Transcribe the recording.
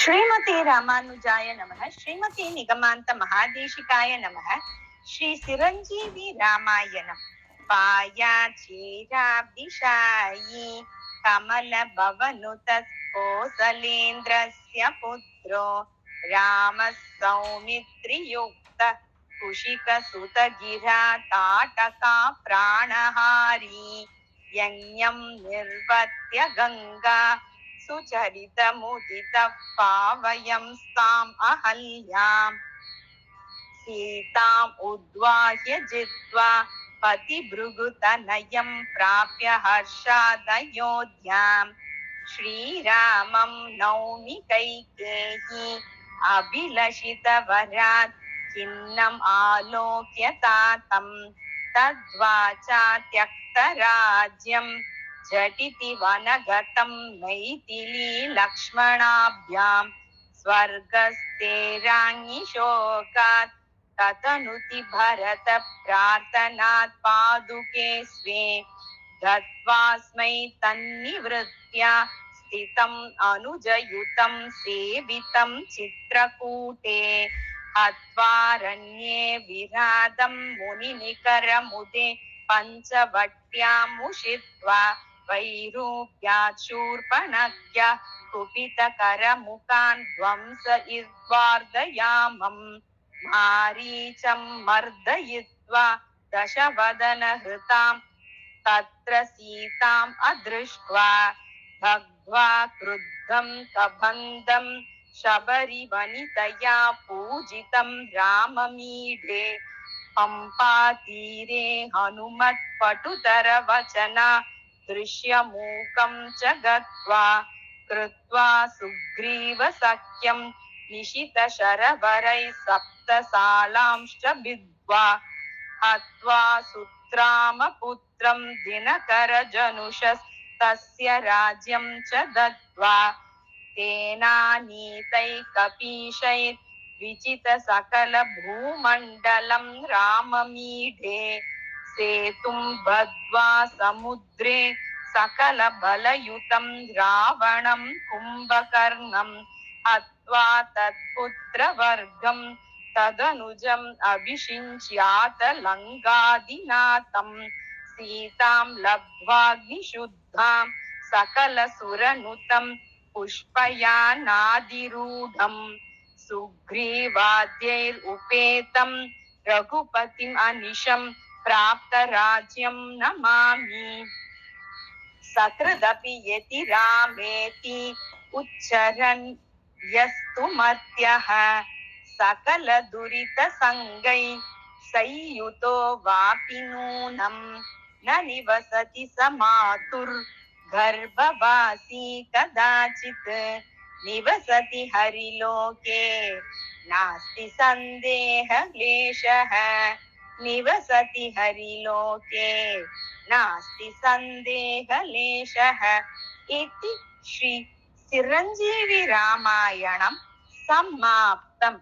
श्रीमते रामानुजाय नमः। श्रीमते निगमांत महादेशिकाय नमः। श्री चिरंजीवी रामायणं पायाचेराब्धिशायी कमल भवनुत कोसलेन्द्रस्य पुत्रो रामः सौमित्रियुक्त कुशिक सुत गिरा ताटका प्राणहारी यज्ञं निर्वर्त्य गंगा सुचरितमुदित पावयं ताम् अहल्याम् सीताम् उद्वाह्य जित्वा पतिभृगुतनयं प्राप्य हर्षादयोध्याम् श्रीरामं नौमि कैकेयी अभिलषितवरात् खिन्नम् आलोक्य तातं तद्वाचा त्यक्तराज्यं झटिति वनगतं मैथिली लक्ष्मणाभ्यां स्वर्गस्ते राज्ञि शोकात् ततनुति भरत प्रार्थनात् पादुके स्वे दत्वास्मै तन्निवृत्त्या स्थितम् अनुजयुतं सेवितं चित्रकूटे हत्वारण्ये विरादं मुनिनिकरमुदे पञ्चवट्यामुषित्वा वैरूप्यात् शूर्पणख्या कुपितकरमुखान् ध्वंसयित्वार्धयामम् मारीचं मर्दयित्वा दशवदनहृतां तत्र सीताम् अदृष्ट्वा भग्वा क्रुद्धं कबन्धं शबरिवनितया पूजितं राममीढे पम्पातीरे हनुमत्पटुतरवचना दृश्यमूकं च गत्वा कृत्वा सुग्रीवसख्यं निशितशरवरैः सप्तसालांश्च भिद्वा हत्वा सुत्रामपुत्रं दिनकरजनुषस्तस्य राज्यं च दत्त्वा तेनानीतैः कपीशैः विचितसकलभूमण्डलं राममीढे सेतुं बद्ध्वा समुद्रे सकलबलयुतं रावणं कुम्भकर्णं हत्वा तत्पुत्रवर्गं तदनुजम् अभिषिञ्च्यात लङ्काधिनाथं सीतां लब्ध्वाग्निशुद्धां सकलसुरनुतं पुष्पयानादिरूढं सुग्रीवाद्यैरुपेतं रघुपतिम् अनिशं प्राप्तराज्यं नमामि सकृदपि यति रामेति उच्चरन् यस्तु मर्त्यः सकल दुरित संगै संयुतो वापि नूनं न निवसति समातुर् गर्भवासी कदाचित् निवसति हरिलोके नास्ति संदेह क्लेशः निवसति हरिलोके नास्ति संदेह लेशः इति श्री चिरंजीवी रामायणं समाप्तम्।